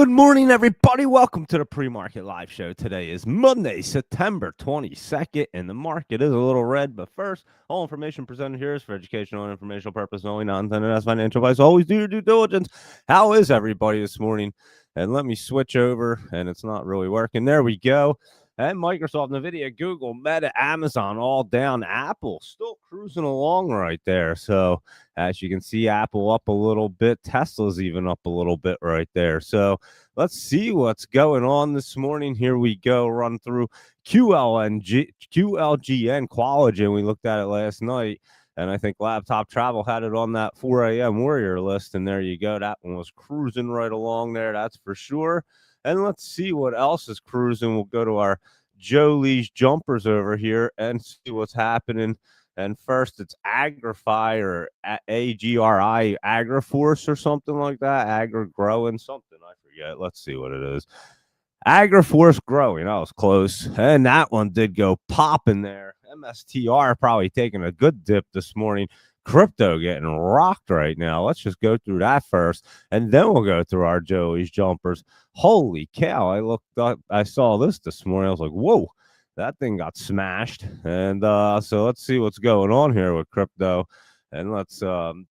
Good morning, everybody. Welcome to the Pre-Market Live Show. Today is Monday, September 22nd, and the market is a little red. But first, all information presented here is for educational and informational purposes only, not intended as financial advice. Always do your due diligence. How is everybody this morning? And let me switch over, and it's not really working. There we go. And Microsoft, NVIDIA, Google, Meta, Amazon, all down. Apple still cruising along right there. So as you can see, Apple up a little bit. Tesla's even up a little bit right there. So let's see what's going on this morning. Here we go. Run through QLGN, Qualigen. We looked at it last night. And I think Laptop Travel had it on that 4 a.m. Warrior list. And there you go. That one was cruising right along there. That's for sure. And let's see what else is cruising. We'll go to our Joe Lee's jumpers over here and see what's happening. And first, it's Agrify or AGRI, AgriForce or something like that. AgriGrowing, something. I forget. Let's see what it is. AgriForce Growing. That was close. And that one did go popping there. MSTR probably taking a good dip this morning. Crypto getting rocked right now. Let's just go through that first, and then we'll go through our Joey's jumpers. Holy cow. I looked up, I saw this morning. I was like, whoa, that thing got smashed. And so let's see what's going on here with crypto, and let's go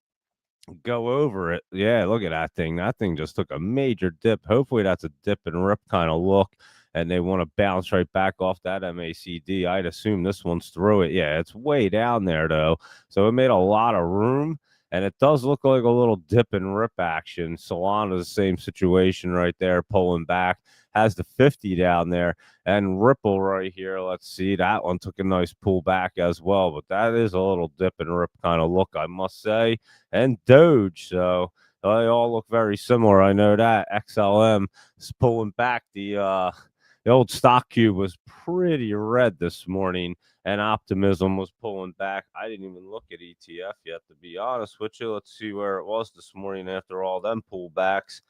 over it. Yeah, look at that thing. That thing just took a major dip. Hopefully that's a dip and rip kind of look, and they want to bounce right back off that MACD. I'd assume this one's through it. Yeah, it's way down there, though. So it made a lot of room, and it does look like a little dip and rip action. Solana's the same situation right there, pulling back. Has the 50 down there. And Ripple right here, let's see. That one took a nice pull back as well. But that is a little dip and rip kind of look, I must say. And Doge, so they all look very similar. I know that. XLM is pulling back. The old stock cube was pretty red this morning, and Optimism was pulling back. I didn't even look at ETF yet, to be honest with you. Let's see where it was this morning after all them pullbacks.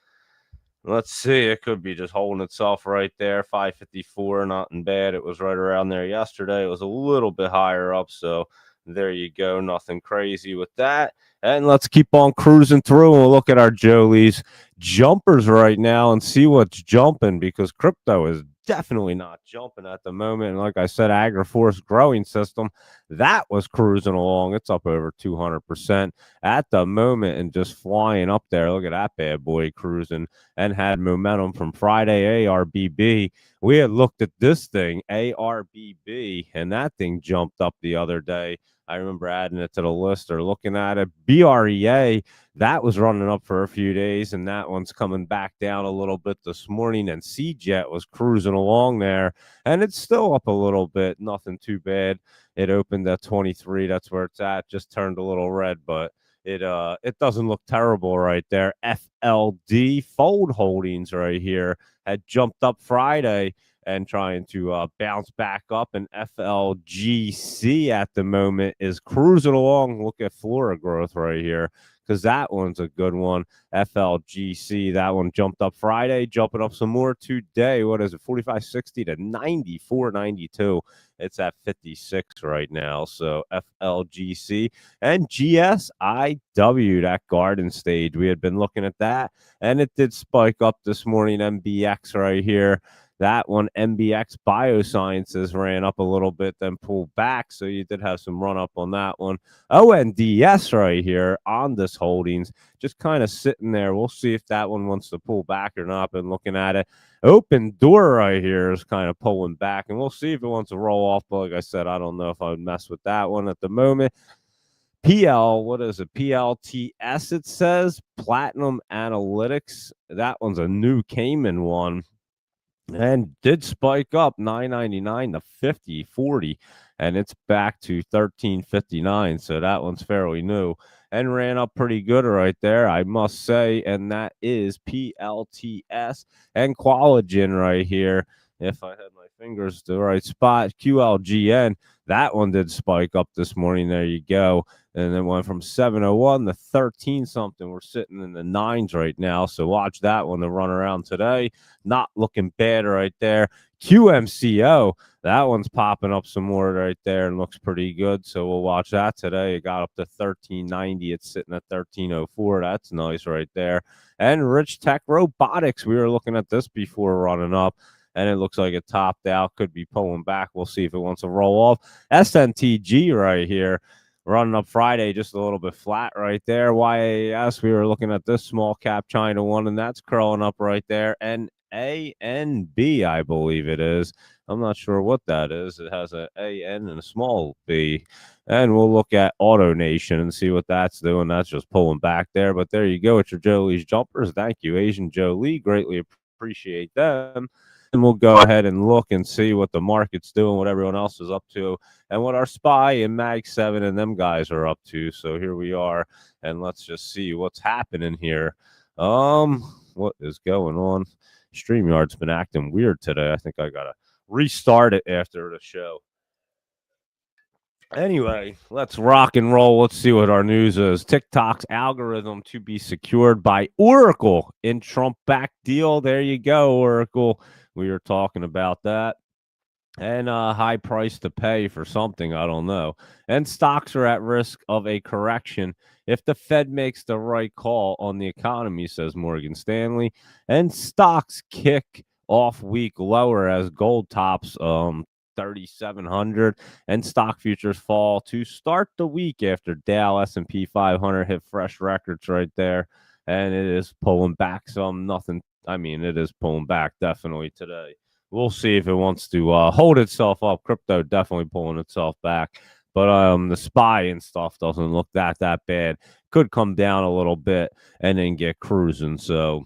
Let's see. It could be just holding itself right there. 554, nothing bad. It was right around there yesterday. It was a little bit higher up, so there you go. Nothing crazy with that. And let's keep on cruising through, and we'll look at our Jolie's jumpers right now and see what's jumping, because crypto is definitely not jumping at the moment. And like I said, AgriForce Growing System, that was cruising along. It's up over 200% at the moment and just flying up there. Look at that bad boy cruising, and had momentum from Friday. ARBB, we had looked at this thing, ARBB, and that thing jumped up the other day. I remember adding it to the list or looking at it. BREA, that was running up for a few days, and that one's coming back down a little bit this morning. And CJET was cruising along there, and it's still up a little bit. Nothing too bad. It opened at 23. That's where it's at. Just turned a little red, but it doesn't look terrible right there. FLD, Fold Holdings right here, had jumped up Friday and trying to bounce back up. And FLGC at the moment is cruising along. Look at Flora growth right here, because that one's a good one. FLGC, that one jumped up Friday, jumping up some more today. What is it, 45.60 to 94.92? It's at 56 right now. So FLGC and GSIW, that garden stage, we had been looking at that, and it did spike up this morning. MBX right here. That one, MBX Biosciences, ran up a little bit, then pulled back. So you did have some run up on that one. ONDS right here on this Holdings, just kind of sitting there. We'll see if that one wants to pull back or not. Been looking at it. Open Door right here is kind of pulling back, and we'll see if it wants to roll off. But like I said, I don't know if I would mess with that one at the moment. PL, what is it? PLTS, it says. Platinum Analytics. That one's a new Cayman one, and did spike up 9.99 to 50.40, and it's back to 13.59. So that one's fairly new and ran up pretty good right there, I must say. And that is PLTS and Qualigen right here. If I had my fingers to the right spot. QLGN, that one did spike up this morning. There you go. And then went from 701 to 13 something. We're sitting in the nines right now. So watch that one to run around today. Not looking bad right there. QMCO, that one's popping up some more right there and looks pretty good. So we'll watch that today. It got up to 1390. It's sitting at 1304. That's nice right there. And Rich Tech Robotics, we were looking at this before running up, and it looks like it topped out. Could be pulling back. We'll see if it wants to roll off. SNTG right here, running up Friday, just a little bit flat right there. YAS, we were looking at this small cap China one, and that's curling up right there. And ANB, I believe it is. I'm not sure what that is. It has an AN and a small B. And we'll look at Auto Nation and see what that's doing. That's just pulling back there. But there you go. It's your Jolie's Jumpers. Thank you, Asian Jolie. Greatly appreciate them. And we'll go ahead and look and see what the market's doing, what everyone else is up to, and what our SPY and Mag 7 and them guys are up to. So here we are, and let's just see what's happening here. What is going on? StreamYard's been acting weird today. I think I gotta restart it after the show. Anyway, let's rock and roll. Let's see what our news is. TikTok's algorithm to be secured by Oracle in Trump back deal. There you go, Oracle. We were talking about that. And a high price to pay for something, I don't know. And stocks are at risk of a correction if the Fed makes the right call on the economy, says Morgan Stanley. And stocks kick off week lower as gold tops 3,700, and stock futures fall to start the week after Dow S&P 500 hit fresh records right there, and it is pulling back some. It is pulling back definitely today. We'll see if it wants to hold itself up. Crypto definitely pulling itself back, but the SPY and stuff doesn't look that bad. Could come down a little bit and then get cruising. So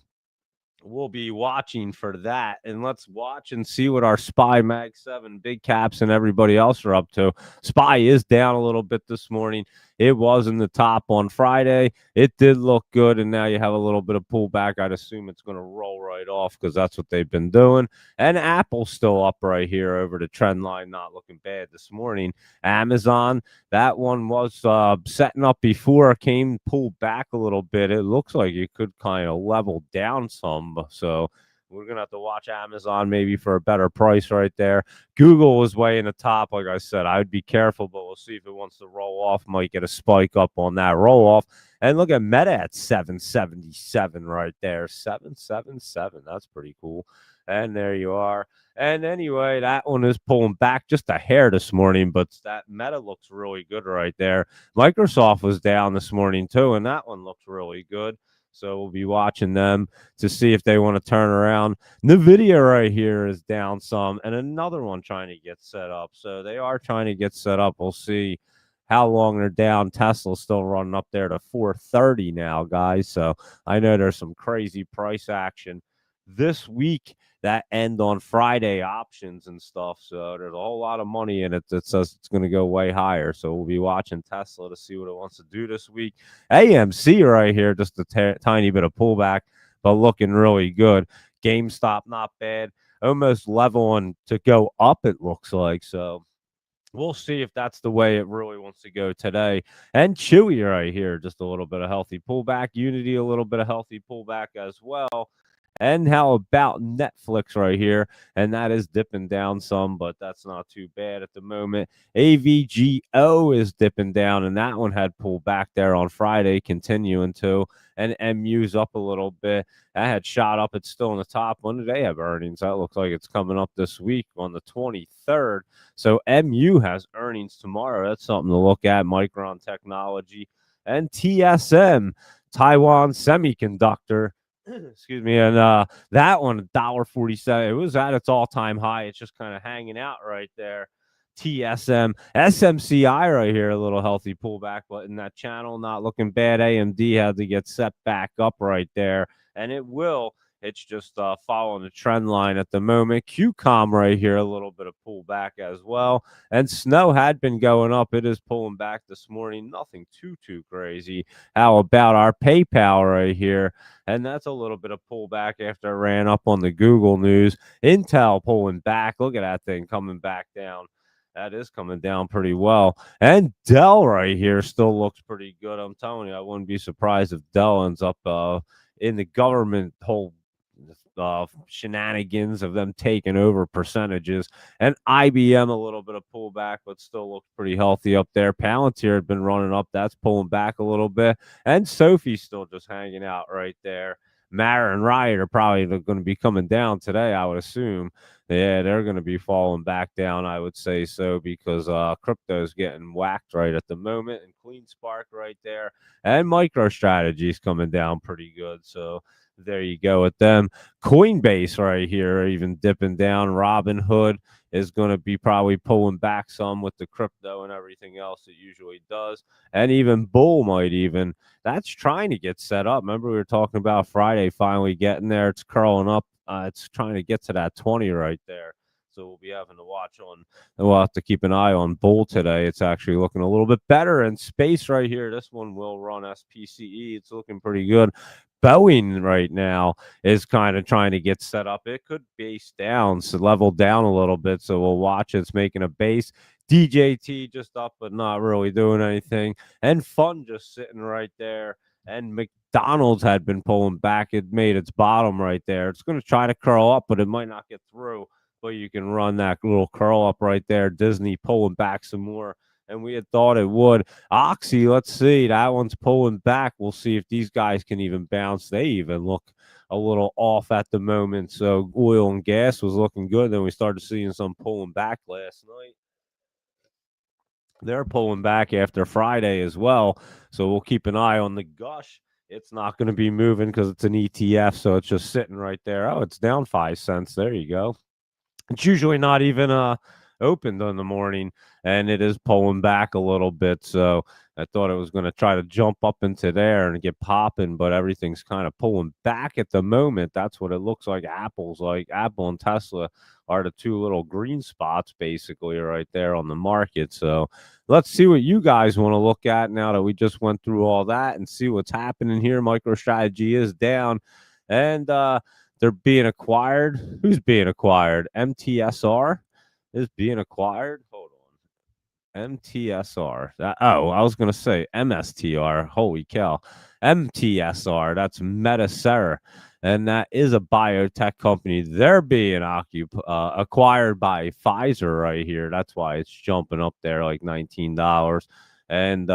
we'll be watching for that, and let's watch and see what our SPY Mag 7 big caps and everybody else are up to. SPY is down a little bit this morning. It was in the top on Friday. It did look good, and now you have a little bit of pullback. I'd assume it's going to roll right off because that's what they've been doing. And Apple's still up right here over the trend line, not looking bad this morning. Amazon, that one was setting up before it came pulled back a little bit. It looks like it could kind of level down some. So we're going to have to watch Amazon maybe for a better price right there. Google was way in the top. Like I said, I would be careful, but we'll see if it wants to roll off. Might get a spike up on that roll off. And look at Meta at 777 right there. 777. That's pretty cool. And there you are. And anyway, that one is pulling back just a hair this morning, but that Meta looks really good right there. Microsoft was down this morning too, and that one looks really good. So we'll be watching them to see if they want to turn around. NVIDIA right here is down some, and another one trying to get set up. So they are trying to get set up. We'll see how long they're down. Tesla's still running up there to 430 now, guys. So I know there's some crazy price action this week that end on Friday options and stuff. So there's a whole lot of money in it that says it's going to go way higher. So we'll be watching Tesla to see what it wants to do this week. AMC right here, just a tiny bit of pullback, but looking really good. GameStop, not bad. Almost leveling to go up, it looks like. So we'll see if that's the way it really wants to go today. And Chewy right here, just a little bit of healthy pullback. Unity, a little bit of healthy pullback as well. And how about Netflix right here? And that is dipping down some, but that's not too bad at the moment. AVGO is dipping down, and that one had pulled back there on Friday, continuing to. And MU's up a little bit. That had shot up. It's still in the top. When do they have earnings? That looks like it's coming up this week on the 23rd. So MU has earnings tomorrow. That's something to look at. Micron Technology and TSM, Taiwan Semiconductor. Excuse me, and that one $1.47. It was at its all-time high. It's just kind of hanging out right there. TSM, SMCI right here, a little healthy pullback, but in that channel, not looking bad. AMD had to get set back up right there, and it will. It's just following the trend line at the moment. QCOM right here, a little bit of pullback as well. And snow had been going up. It is pulling back this morning. Nothing too crazy. How about our PayPal right here? And that's a little bit of pullback after it ran up on the Google News. Intel pulling back. Look at that thing coming back down. That is coming down pretty well. And Dell right here still looks pretty good. I'm telling you, I wouldn't be surprised if Dell ends up in the government whole shenanigans of them taking over percentages. And IBM a little bit of pullback, but still looks pretty healthy up there. Palantir had been running up. That's pulling back a little bit. And Sophie's still just hanging out right there. Mara and Riot are probably going to be coming down today, I would assume. Yeah, they're going to be falling back down, I would say so, because crypto is getting whacked right at the moment. And CleanSpark right there. And MicroStrategy's coming down pretty good. So there you go with them. Coinbase right here, even dipping down. Robinhood is going to be probably pulling back some with the crypto and everything else it usually does. And even Bull might even. That's trying to get set up. Remember, we were talking about Friday finally getting there. It's curling up. It's trying to get to that 20 right there. So we'll be having to watch on, and we'll have to keep an eye on Bull today. It's actually looking a little bit better. And Space right here, this one will run SPCE. It's looking pretty good. Boeing right now is kind of trying to get set up. It could base down, so level down a little bit. So we'll watch. It's making a base. DJT just up, but not really doing anything. And Fun just sitting right there. And McDonald's had been pulling back. It made its bottom right there. It's going to try to curl up, but it might not get through. But you can run that little curl up right there. Disney pulling back some more. And we had thought it would. Oxy, let's see. That one's pulling back. We'll see if these guys can even bounce. They even look a little off at the moment. So oil and gas was looking good. Then we started seeing some pulling back last night. They're pulling back after Friday as well. So we'll keep an eye on the Gush. It's not going to be moving because it's an ETF. So it's just sitting right there. Oh, it's down 5 cents. There you go. It's usually not even opened in the morning, and it is pulling back a little bit. So I thought it was going to try to jump up into there and get popping, but everything's kind of pulling back at the moment. That's what it looks like. Apple and Tesla are the two little green spots basically right there on the market. So let's see what you guys want to look at now that we just went through all that and see what's happening here. MicroStrategy is down, and they're being acquired. Who's being acquired? MTSR is being acquired. Hold on. MTSR. I was going to say MSTR. Holy cow. MTSR. That's Metacerra. And that is a biotech company. They're being acquired by Pfizer right here. That's why it's jumping up there like $19. And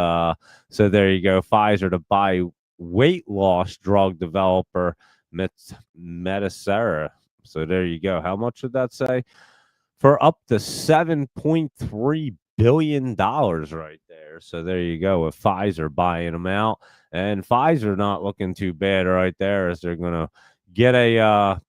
so there you go. Pfizer to buy weight loss drug developer Metacerra. So there you go. How much did that say? For up to $7.3 billion right there. So there you go with Pfizer buying them out. And Pfizer not looking too bad right there as they're going to get a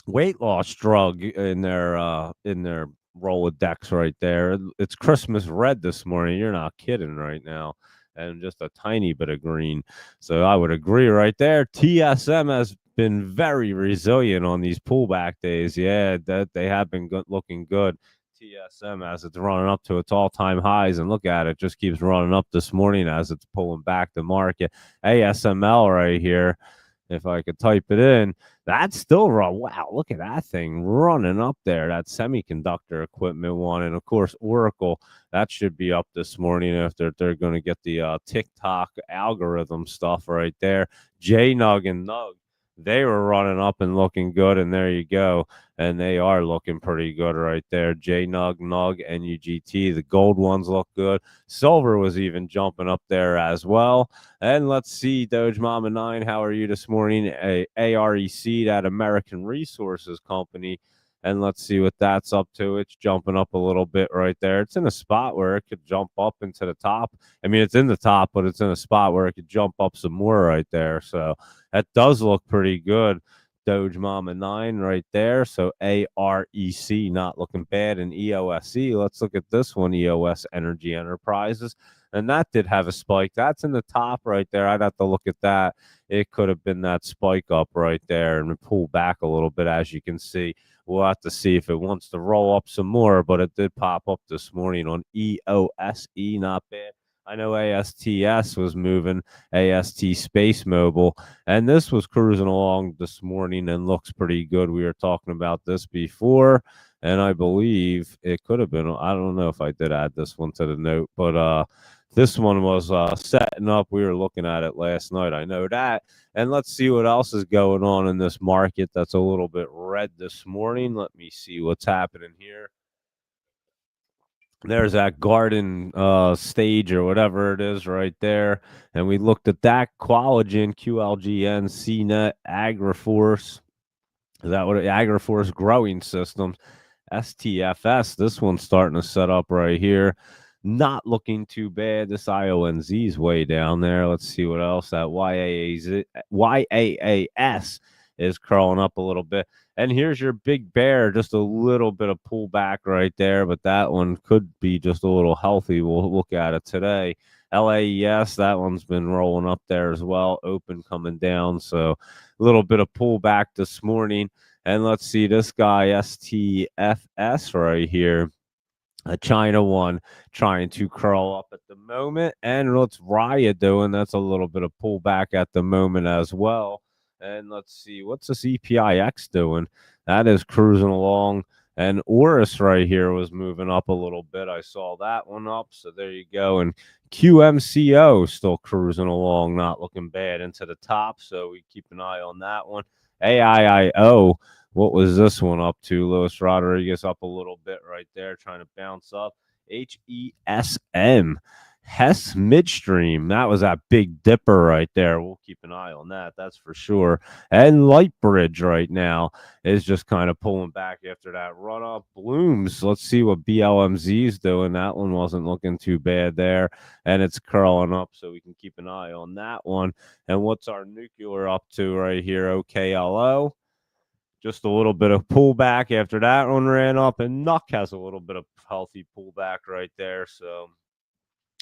weight loss drug in their Rolodex right there. It's Christmas red this morning. You're not kidding right now. And just a tiny bit of green. So I would agree right there. TSM has been very resilient on these pullback days. Yeah, that they have been looking good. TSM as it's running up to its all-time highs, and look at it, just keeps running up this morning as it's pulling back the market. ASML right here, if I could type it in, that's still run. Wow, look at that thing running up there. That semiconductor equipment one, and of course Oracle. That should be up this morning if they're going to get the TikTok algorithm stuff right there. JNUG and NUG, they were running up and looking good, and there you go. And they are looking pretty good right there. JNUG, NUG, NUGT. The gold ones look good. Silver was even jumping up there as well. And let's see, Doge Mama 9, how are you this morning? AREC, that American Resources Company. And let's see what that's up to. It's jumping up a little bit right there. It's in a spot where it could jump up into the top. I mean, it's in the top, but it's in a spot where it could jump up some more right there. So that does look pretty good. Doge Mama 9 right there. So AREC not looking bad. And EOSE, let's look at this one, EOS Energy Enterprises. And that did have a spike. That's in the top right there. I'd have to look at that. It could have been that spike up right there and pull back a little bit, as you can see. We'll have to see if it wants to roll up some more, but it did pop up this morning on EOSE. Not bad. I know ASTS was moving, AST Space Mobile, and this was cruising along this morning and looks pretty good. We were talking about this before, and I believe it could have been, I don't know if I did add this one to the note, but this one was setting up. We were looking at it last night. I know that. And let's see what else is going on in this market that's a little bit red this morning. Let me see what's happening here. There's that garden stage or whatever it is right there. And we looked at that Qualigen, QLGN, CNET, AgriForce. Is that what AgriForce Growing Systems, STFS? This one's starting to set up right here. Not looking too bad. This IONZ is way down there. Let's see what else. That YAAS is crawling up a little bit. And here's your big bear, just a little bit of pullback right there, but that one could be just a little healthy. We'll look at it today. LAES, that one's been rolling up there as well. Open coming down, so a little bit of pullback this morning. And let's see this guy, STFS right here. A China one trying to crawl up at the moment. And what's Raya doing? That's a little bit of pullback at the moment as well. And let's see, what's this EPIX doing? That is cruising along. And Oris right here was moving up a little bit. I saw that one up. So there you go. And QMCO still cruising along, not looking bad into the top. So we keep an eye on that one. AIIO. What was this one up to? Luis Rodriguez up a little bit right there, trying to bounce up. HESM, Hess Midstream. That was that big dipper right there. We'll keep an eye on that. That's for sure. And Lightbridge right now is just kind of pulling back after that run up. Blooms. Let's see what BLMZ is doing. That one wasn't looking too bad there. And it's curling up, so we can keep an eye on that one. And what's our nuclear up to right here? OKLO. Just a little bit of pullback after that one ran up, and Nuck has a little bit of healthy pullback right there. So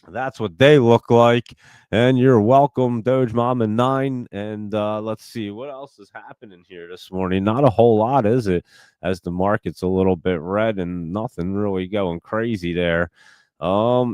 that's what they look like. And you're welcome, Doge Mama 9. And let's see what else is happening here this morning. Not a whole lot, is it? As the market's a little bit red and nothing really going crazy there. AGRI,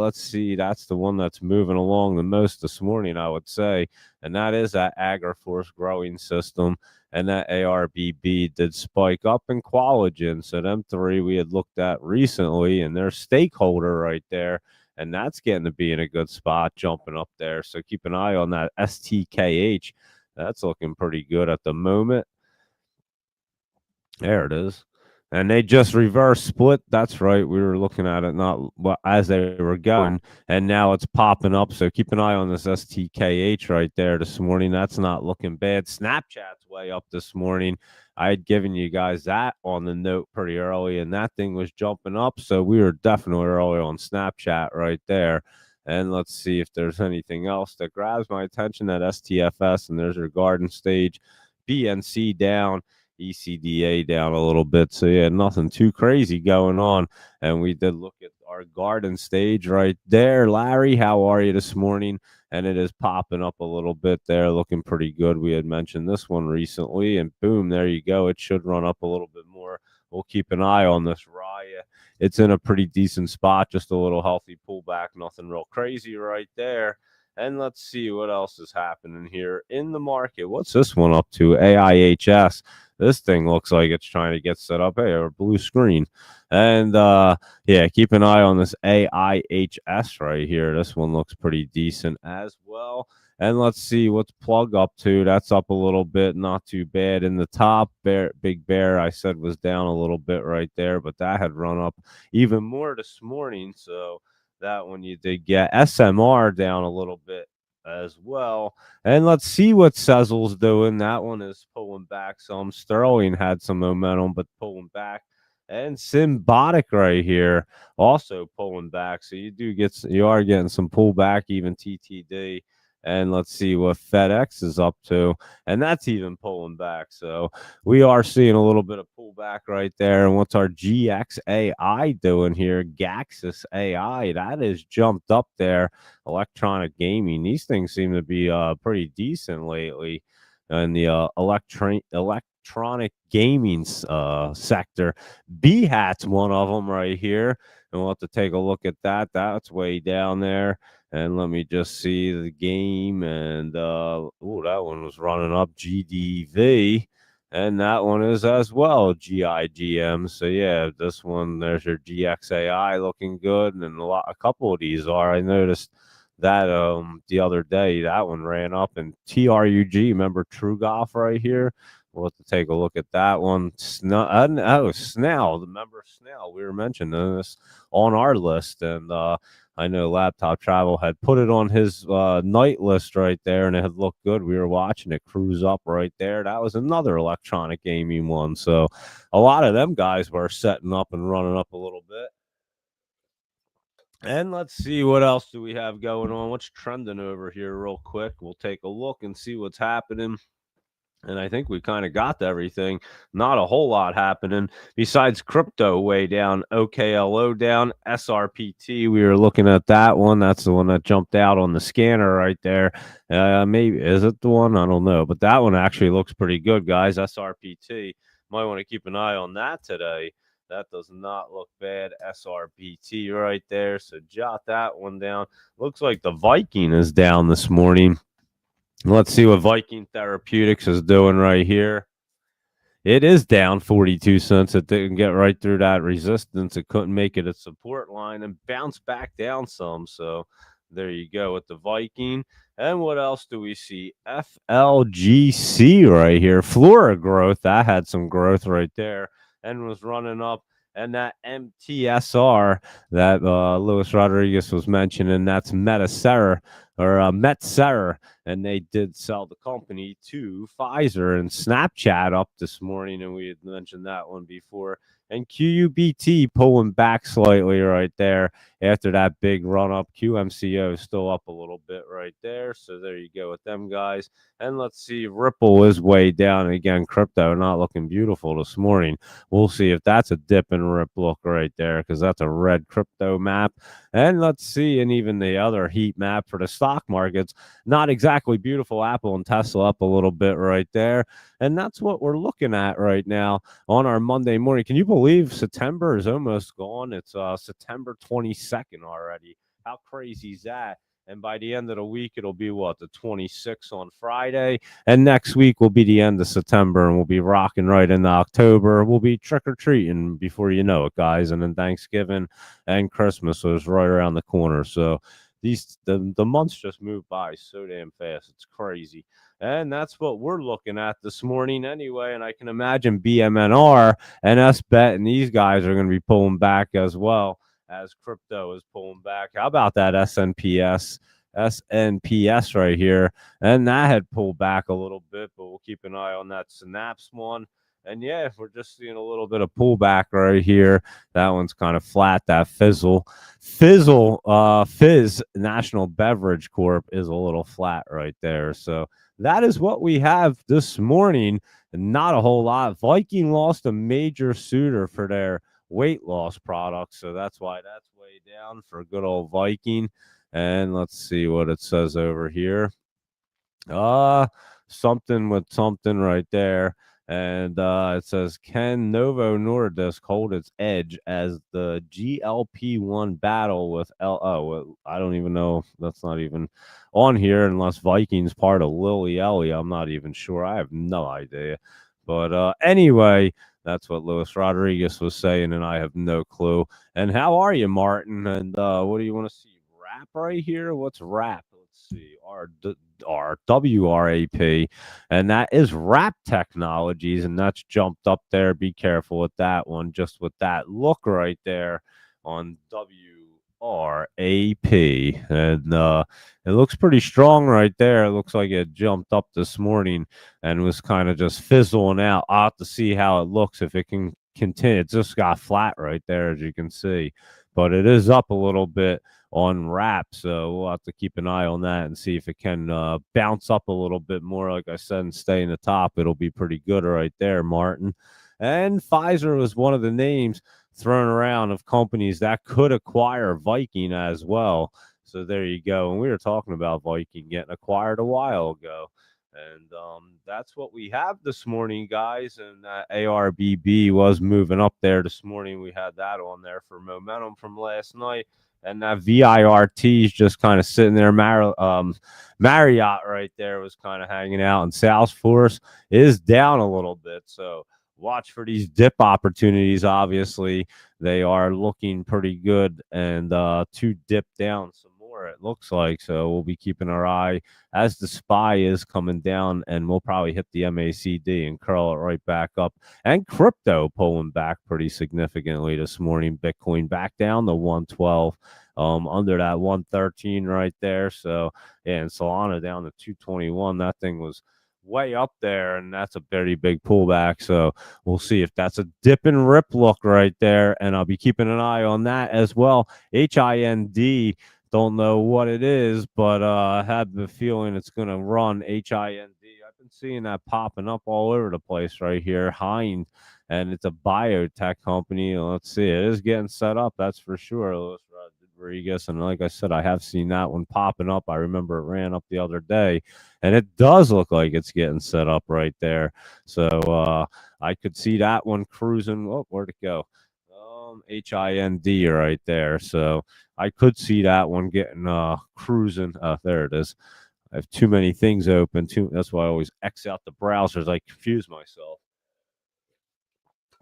let's see, that's the one that's moving along the most this morning, I would say, and that is that AgriForce Growing System, and that ARBB did spike up in Qualigen. So them three we had looked at recently, and their stakeholder right there, and that's getting to be in a good spot, jumping up there. So keep an eye on that STKH. That's looking pretty good at the moment. There it is. And they just reverse split. That's right. We were looking at it not as they were going, and now it's popping up. So keep an eye on this STKH right there this morning. That's not looking bad. Snapchat's way up this morning. I had given you guys that on the note pretty early, and that thing was jumping up. So we were definitely early on Snapchat right there. And let's see if there's anything else that grabs my attention. That STFS, and there's your garden stage. BNC down. ECDA down a little bit. So yeah, nothing too crazy going on. And we did look at our garden stage right there. Larry, how are you this morning? And it is popping up a little bit there, looking pretty good. We had mentioned this one recently, and boom, there you go. It should run up a little bit more. We'll keep an eye on this Raya. It's in a pretty decent spot, just a little healthy pullback, nothing real crazy right there. And let's see what else is happening here in the market. What's this one up to? AIHS. This thing looks like it's trying to get set up. Hey, a blue screen. And yeah, keep an eye on this AIHS right here. This one looks pretty decent as well. And let's see what's Plug up to. That's up a little bit, not too bad. In the top, Big Bear, I said, was down a little bit right there, but that had run up even more this morning. So that one you did get. SMR down a little bit as well. And let's see what Sezzle's doing. That one is pulling back some. Sterling had some momentum, but pulling back. And Symbiotic right here also pulling back. So you are getting some pullback, even TTD. And let's see what FedEx is up to. And that's even pulling back. So we are seeing a little bit of pullback right there. And what's our GXAI doing here? Gaxus AI, that is jumped up there. Electronic gaming. These things seem to be pretty decent lately in the electronic gaming sector. BHAT's one of them right here. And we'll have to take a look at that. That's way down there. And let me just see the game. And that one was running up GDV. And that one is as well GIGM. So yeah, this one, there's your GXAI looking good. And a couple of these are. I noticed that the other day, that one ran up. And TRUG, remember True Golf right here? We'll have to take a look at that one. Snell, remember Snell? We were mentioning this on our list. And I know Laptop Travel had put it on his night list right there, and it had looked good. We were watching it cruise up right there. That was another electronic gaming one. So a lot of them guys were setting up and running up a little bit. And let's see what else do we have going on. What's trending over here real quick? We'll take a look and see what's happening. And I think we kind of got everything. Not a whole lot happening besides crypto way down, OKLO down, SRPT. We were looking at that one. That's the one that jumped out on the scanner right there. Maybe is it the one? I don't know. But that one actually looks pretty good, guys. SRPT. Might want to keep an eye on that today. That does not look bad. SRPT right there. So jot that one down. Looks like the Viking is down this morning. Let's see what Viking Therapeutics is doing right here. It is down 42 cents. It didn't get right through that resistance. It couldn't make it a support line and bounced back down some. So there you go with the Viking. And what else do we see? FLGC right here. Flora Growth. That had some growth right there and was running up. And that MTSR that Luis Rodriguez was mentioning, that's Metsera, and they did sell the company to Pfizer. And Snapchat up this morning, and we had mentioned that one before. And QUBT pulling back slightly right there after that big run up. QMCO is still up a little bit right there. So there you go with them guys. And let's see, Ripple is way down. And again, crypto not looking beautiful this morning. We'll see if that's a dip and rip look right there, because that's a red crypto map. And let's see, and even the other heat map for the stock markets, not exactly beautiful. Apple and Tesla up a little bit right there. And that's what we're looking at right now on our Monday morning. Can you believe September is almost gone? It's September 22nd already. How crazy is that? And by the end of the week, it'll be what, the 26th on Friday. And next week will be the end of September, and we'll be rocking right into October. We'll be trick or treating before you know it, guys. And then Thanksgiving and Christmas is right around the corner. So the months just move by so damn fast. It's crazy. And that's what we're looking at this morning anyway. And I can imagine BMNR and SBET and these guys are going to be pulling back as well as crypto is pulling back. How about that SNPS right here? And that had pulled back a little bit, but we'll keep an eye on that Synapse one. And yeah, we're just seeing a little bit of pullback right here. That one's kind of flat. That Fizz National Beverage Corp is a little flat right there. So that is what we have this morning. Not a whole lot. Viking lost a major suitor for their weight loss products, so that's why that's way down for good old Viking. And let's see what it says over here. Something with something right there. And it says, can Novo Nordisk hold its edge as the GLP-1 battle with I don't even know. That's not even on here unless Viking's part of Lilly Ellie. I'm not even sure. I have no idea. But anyway, that's what Luis Rodriguez was saying, and I have no clue. And how are you, Martin? And what do you want to see? Rap right here? What's rap? Let's see. R WRAP, and that is Wrap Technologies, and that's jumped up there. Be careful with that one, just with that look right there on WRAP, and it looks pretty strong right there. It looks like it jumped up this morning and was kind of just fizzling out. I'll have to see how it looks if it can continue. It just got flat right there, as you can see, but it is up a little bit on wrap. So we'll have to keep an eye on that and see if it can bounce up a little bit more. Like I said, and stay in the top. It'll be pretty good right there, Martin. And Pfizer was one of the names thrown around of companies that could acquire Viking as well. So there you go. And we were talking about Viking getting acquired a while ago. And that's what we have this morning, guys. And ARBB was moving up there this morning. We had that on there for momentum from last night. And that VIRT is just kind of sitting there. Marriott right there was kind of hanging out. And Salesforce is down a little bit. So watch for these dip opportunities. Obviously, they are looking pretty good, and to dip down some more, it looks like. So we'll be keeping our eye as the SPY is coming down, and we'll probably hit the MACD and curl it right back up. And crypto pulling back pretty significantly this morning. Bitcoin back down to 112. Under that 113 right there. So yeah, and Solana down to 221. That thing was way up there, and that's a very big pullback. So we'll see if that's a dip and rip look right there, and I'll be keeping an eye on that as well. HIND, don't know what it is, but I have the feeling it's going to run HIND. I've been seeing that popping up all over the place right here, Hind, and it's a biotech company. Let's see, it is getting set up, that's for sure, Louis Rodriguez. And like I said, I have seen that one popping up. I remember it ran up the other day, and it does look like it's getting set up right there. So I could see that one cruising. Oh, where'd it go? HIND right there. So I could see that one getting cruising. There it is. I have too many things open. That's why I always X out the browsers. I confuse myself.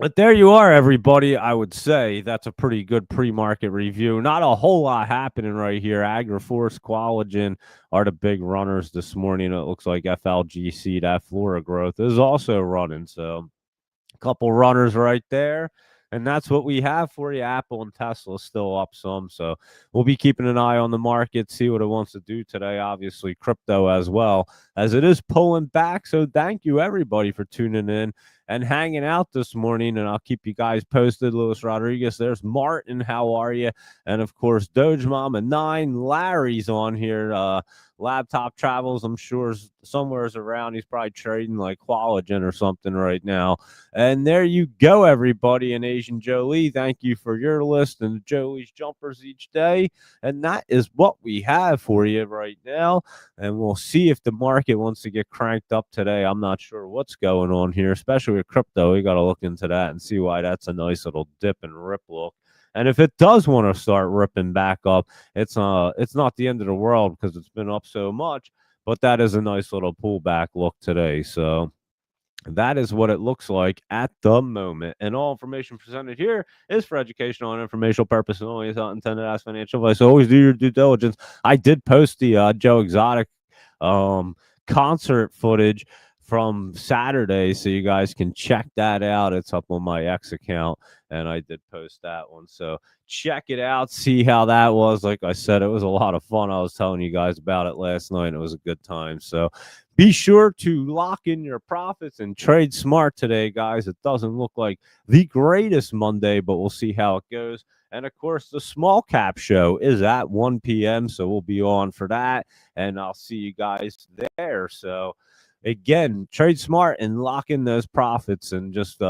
But there you are, everybody. I would say that's a pretty good pre-market review. Not a whole lot happening right here. AgriForce, Qualigen are the big runners this morning. It looks like FLGC, that Flora growth, is also running. So a couple runners right there. And that's what we have for you. Apple and Tesla still up some. So we'll be keeping an eye on the market, see what it wants to do today. Obviously, crypto as well, as it is pulling back. So thank you, everybody, for tuning in and hanging out this morning. And I'll keep you guys posted. Louis Rodriguez, there's Martin. How are you? And of course, Doge Mama 9. Larry's on here. Laptop Travels, I'm sure, somewhere's around. He's probably trading like Qualigen or something right now. And there you go, everybody. And Asian Jolie, thank you for your list and Jolie's jumpers each day. And that is what we have for you right now. And we'll see if the market wants to get cranked up today. I'm not sure what's going on here, especially with crypto. We got to look into that and see why that's a nice little dip and rip look. And if it does want to start ripping back up, it's not the end of the world because it's been up so much. But that is a nice little pullback look today. So that is what it looks like at the moment. And all information presented here is for educational and informational purposes only. It's not intended as financial advice. So always do your due diligence. I did post the Joe Exotic concert footage from Saturday, so you guys can check that out. It's up on my X account, and I did post that one. So check it out, see how that was. Like I said, it was a lot of fun. I was telling you guys about it last night. It was a good time. So be sure to lock in your profits and trade smart today, guys. It doesn't look like the greatest Monday, but we'll see how it goes. And of course, the small cap show is at 1 p.m. So we'll be on for that, and I'll see you guys there. So again, trade smart and lock in those profits and just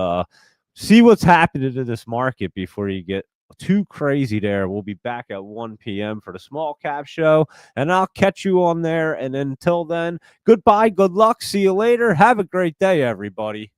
see what's happening to this market before you get too crazy there. We'll be back at 1 p.m. for the small cap show, and I'll catch you on there. And until then, goodbye, good luck, see you later. Have a great day, everybody.